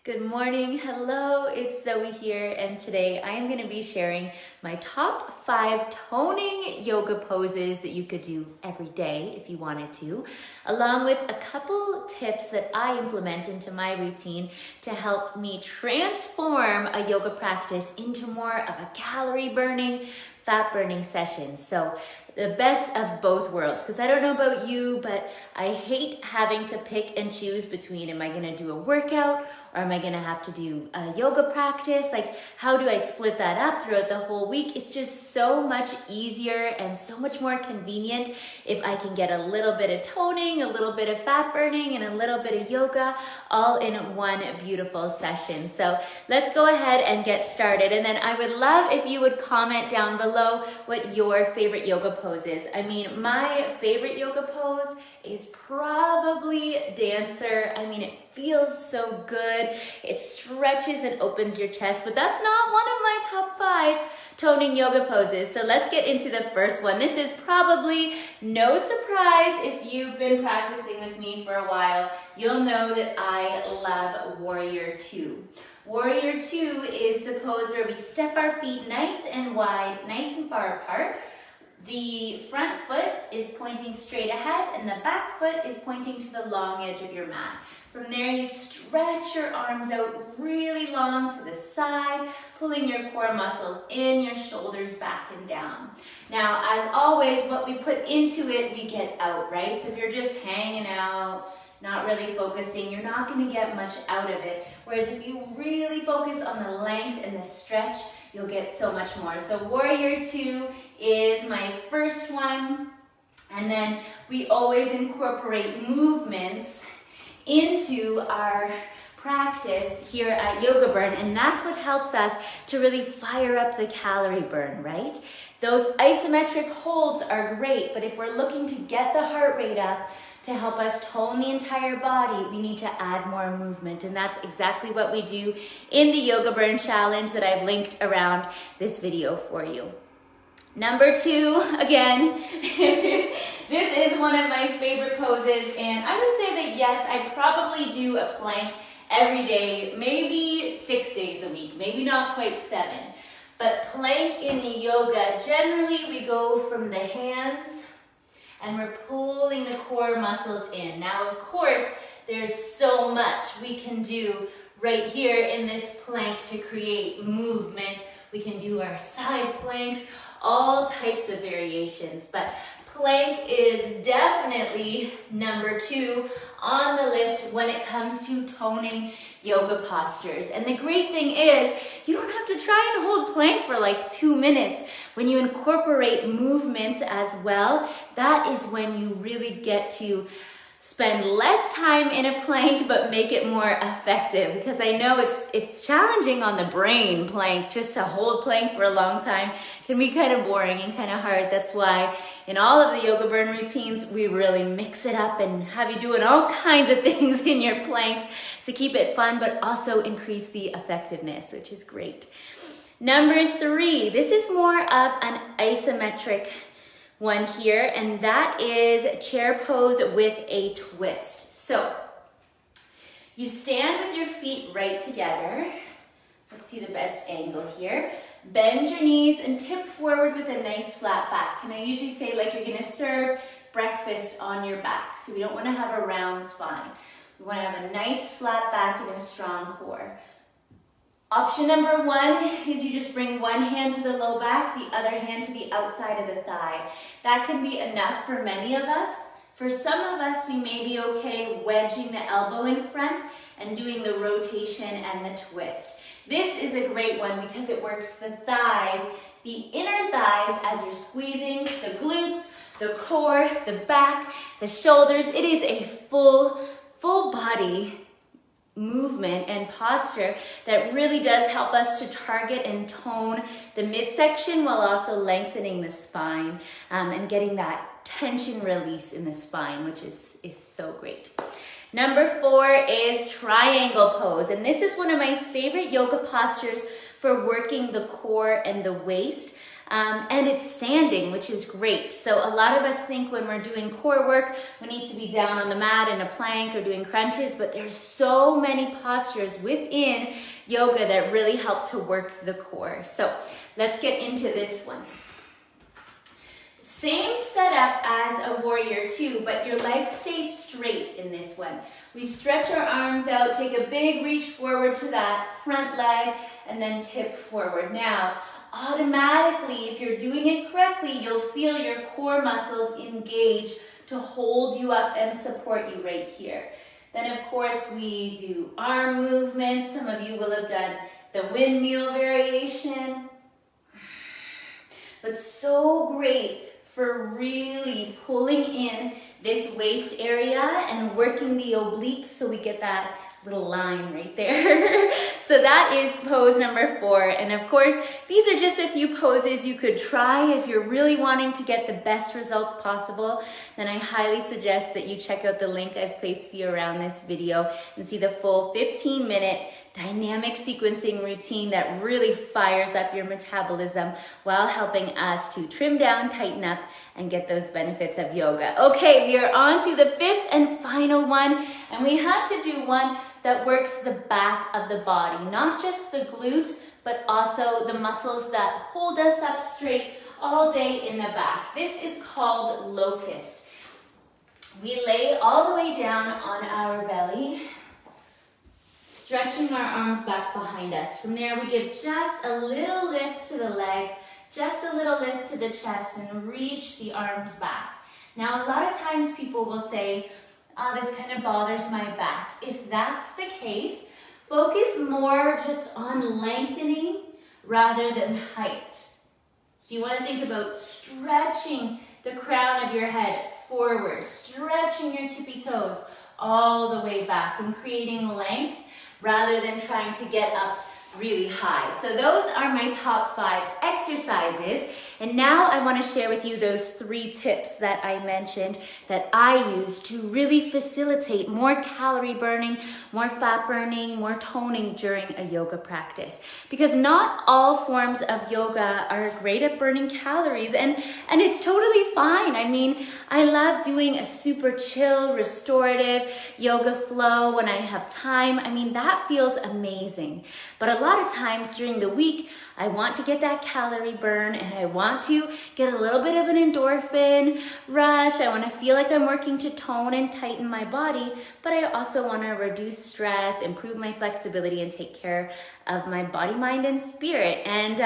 Good morning. Hello, it's Zoe here, and today I am going to be sharing my top 5 toning yoga poses that you could do every day if you wanted to, along with a couple tips that I implement into my routine to help me transform a yoga practice into more of a calorie burning, fat burning session. So the best of both worlds, because I don't know about you, but I hate having to pick and choose between, am I going to do a workout or am I going to have to do a yoga practice? Like, how do I split that up throughout the whole week? It's just so much easier and so much more convenient if I can get a little bit of toning, a little bit of fat burning, and a little bit of yoga all in one beautiful session. So let's go ahead and get started. And then I would love if you would comment down below what your favorite yoga pose is. I mean, my favorite yoga pose is probably dancer. I mean, it feels so good. It stretches and opens your chest, but that's not one of my top 5 toning yoga poses. So let's get into the first one. This is probably no surprise if you've been practicing with me for a while. You'll know that I love Warrior 2. Warrior 2 is the pose where we step our feet nice and wide, nice and far apart. The front foot is pointing straight ahead and the back foot is pointing to the long edge of your mat. From there, you stretch your arms out really long to the side, pulling your core muscles in, your shoulders back and down. Now, as always, what we put into it, we get out, right? So if you're just hanging out, not really focusing, you're not going to get much out of it. Whereas if you really focus on the length and the stretch, you'll get so much more. So Warrior 2 is my first one. And then we always incorporate movements into our practice here at Yoga Burn, and that's what helps us to really fire up the calorie burn, right? Those isometric holds are great, but if we're looking to get the heart rate up to help us tone the entire body, we need to add more movement, and that's exactly what we do in the Yoga Burn challenge that I've linked around this video for you. Number 2, again, this is one of my favorite poses, and I would say that yes, I probably do a plank every day, maybe 6 days a week, maybe not quite 7. But plank in yoga, generally we go from the hands and we're pulling the core muscles in. Now, of course, there's so much we can do right here in this plank to create movement. We can do our side planks, all types of variations, but plank is definitely number 2 on the list when it comes to toning yoga postures. And the great thing is, you don't have to try and hold plank for like 2 minutes. When you incorporate movements as well, that is when you really get to spend less time in a plank, but make it more effective. Because I know it's challenging on the brain, plank, just to hold plank for a long time can be kind of boring and kind of hard. That's why in all of the Yoga Burn routines, we really mix it up and have you doing all kinds of things in your planks to keep it fun, but also increase the effectiveness, which is great. Number 3, this is more of an isometric one here, and that is chair pose with a twist. So you stand with your feet right together. Let's see the best angle here. Bend your knees and tip forward with a nice flat back. And I usually say like you're gonna serve breakfast on your back. So we don't wanna have a round spine. We wanna have a nice flat back and a strong core. Option number 1 is you just bring one hand to the low back, the other hand to the outside of the thigh. That can be enough for many of us. For some of us, we may be okay wedging the elbow in front and doing the rotation and the twist. This is a great one because it works the thighs, the inner thighs as you're squeezing, the glutes, the core, the back, the shoulders. It is a full body movement and posture that really does help us to target and tone the midsection while also lengthening the spine and getting that tension release in the spine, which is so great. Number 4 is triangle pose, and this is one of my favorite yoga postures for working the core and the waist. and it's standing, which is great. So a lot of us think when we're doing core work, we need to be down on the mat in a plank or doing crunches, but there's so many postures within yoga that really help to work the core. So let's get into this one. Same setup as a warrior two, but your legs stay straight in this one. We stretch our arms out, take a big reach forward to that front leg, and then tip forward. Now, automatically, if you're doing it correctly, you'll feel your core muscles engage to hold you up and support you right here. Then, of course, we do arm movements. Some of you will have done the windmill variation. But so great for really pulling in this waist area and working the obliques so we get that little line right there. So that is pose number 4. And of course, these are just a few poses you could try if you're really wanting to get the best results possible. Then I highly suggest that you check out the link I've placed for you around this video and see the full 15-minute dynamic sequencing routine that really fires up your metabolism while helping us to trim down, tighten up, and get those benefits of yoga. Okay, we are on to the 5th and final one, and we have to do one that works the back of the body, not just the glutes, but also the muscles that hold us up straight all day in the back. This is called Locust. We lay all the way down on our belly, stretching our arms back behind us. From there, we give just a little lift to the leg, just a little lift to the chest, and reach the arms back. Now, a lot of times people will say, oh, this kind of bothers my back. If that's the case, focus more just on lengthening rather than height. So you want to think about stretching the crown of your head forward, stretching your tippy toes all the way back and creating length rather than trying to get up really high. So those are my top 5 exercises. And now I want to share with you those 3 tips that I mentioned that I use to really facilitate more calorie burning, more fat burning, more toning during a yoga practice. Because not all forms of yoga are great at burning calories, and it's totally fine. I mean, I love doing a super chill, restorative yoga flow when I have time. I mean, that feels amazing. But a lot of times during the week, I want to get that calorie burn and I want to get a little bit of an endorphin rush. I want to feel like I'm working to tone and tighten my body, but I also want to reduce stress, improve my flexibility, and take care of my body, mind, and spirit. And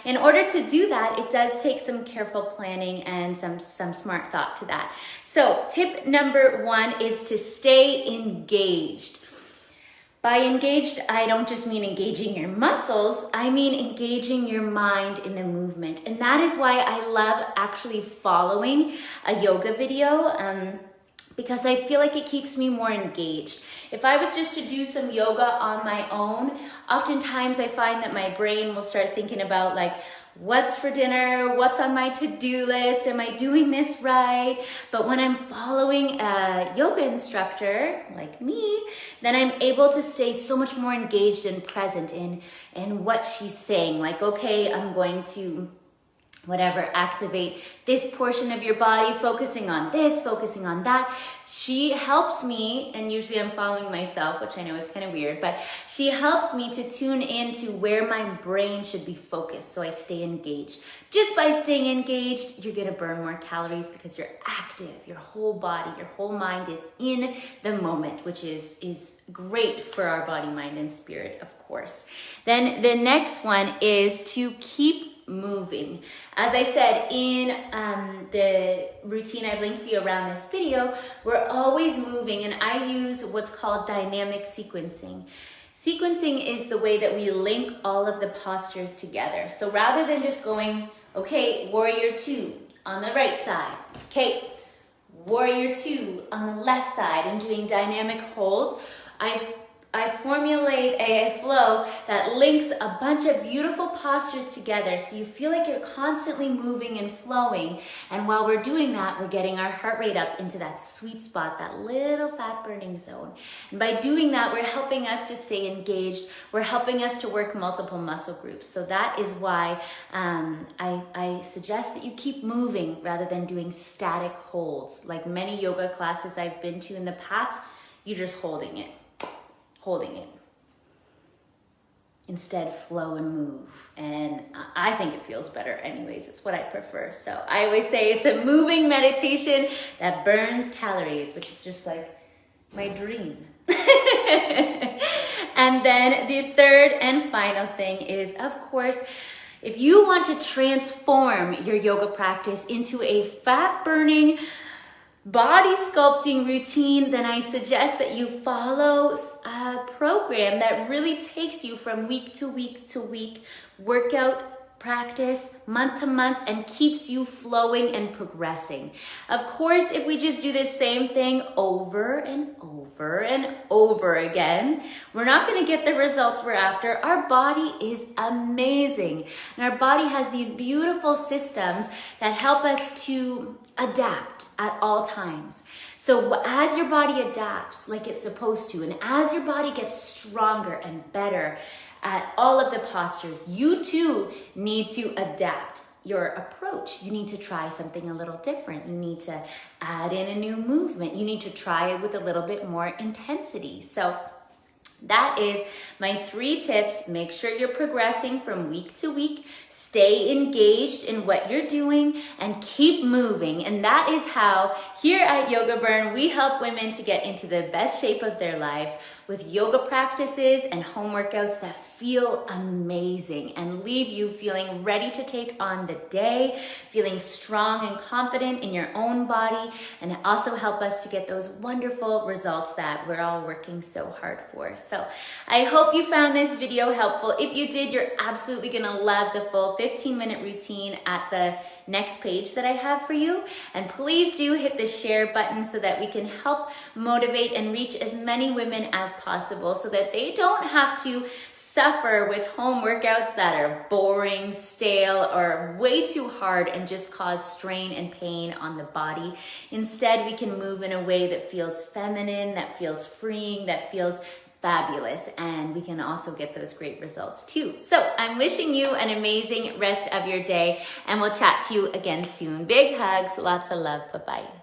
in order to do that, it does take some careful planning and some smart thought to that. So tip number 1 is to stay engaged. By engaged, I don't just mean engaging your muscles, I mean engaging your mind in the movement. And that is why I love actually following a yoga video, because I feel like it keeps me more engaged. If I was just to do some yoga on my own, oftentimes I find that my brain will start thinking about like, what's for dinner? What's on my to-do list? Am I doing this right? But when I'm following a yoga instructor like me, then I'm able to stay so much more engaged and present in what she's saying. Like, okay, I'm going to activate this portion of your body, focusing on this, focusing on that. She helps me, and usually I'm following myself, which I know is kind of weird, but she helps me to tune into where my brain should be focused so I stay engaged. Just by staying engaged, you're gonna burn more calories because you're active. Your whole body, your whole mind is in the moment, which is great for our body, mind, and spirit, of course. Then the next one is to keep moving. As I said in the routine I've linked for you around this video, we're always moving, and I use what's called dynamic sequencing. Sequencing is the way that we link all of the postures together. So rather than just going, okay, warrior 2 on the right side, okay, warrior 2 on the left side, and doing dynamic holds, I've I formulate a flow that links a bunch of beautiful postures together so you feel like you're constantly moving and flowing. And while we're doing that, we're getting our heart rate up into that sweet spot, that little fat burning zone. And by doing that, we're helping us to stay engaged. We're helping us to work multiple muscle groups. So that is why I suggest that you keep moving rather than doing static holds. Like many yoga classes I've been to in the past, you're just holding it. Instead, flow and move. And I think it feels better anyways. It's what I prefer. So I always say it's a moving meditation that burns calories, which is just like my dream. And then the third and final thing is, of course, if you want to transform your yoga practice into a fat burning, body sculpting routine, then I suggest that you follow a program that really takes you from week to week to week, workout practice, month to month, and keeps you flowing and progressing. Of course, if we just do the same thing over and over and over again, we're not going to get the results we're after. Our body is amazing. And our body has these beautiful systems that help us to adapt at all times. So as your body adapts like it's supposed to, and as your body gets stronger and better at all of the postures, you too need to adapt your approach. You need to try something a little different. You need to add in a new movement. You need to try it with a little bit more intensity. So that is my 3 tips. Make sure you're progressing from week to week. Stay engaged in what you're doing and keep moving. And that is how here at Yoga Burn, we help women to get into the best shape of their lives with yoga practices and home workouts that feel amazing and leave you feeling ready to take on the day, feeling strong and confident in your own body, and also help us to get those wonderful results that we're all working so hard for. So I hope you found this video helpful. If you did, you're absolutely gonna love the full 15-minute routine at the next page that I have for you. And please do hit the share button so that we can help motivate and reach as many women as possible so that they don't have to suffer with home workouts that are boring, stale, or way too hard and just cause strain and pain on the body. Instead, we can move in a way that feels feminine, that feels freeing, that feels fabulous, and we can also get those great results too. So I'm wishing you an amazing rest of your day, and we'll chat to you again soon. Big hugs, lots of love, bye-bye.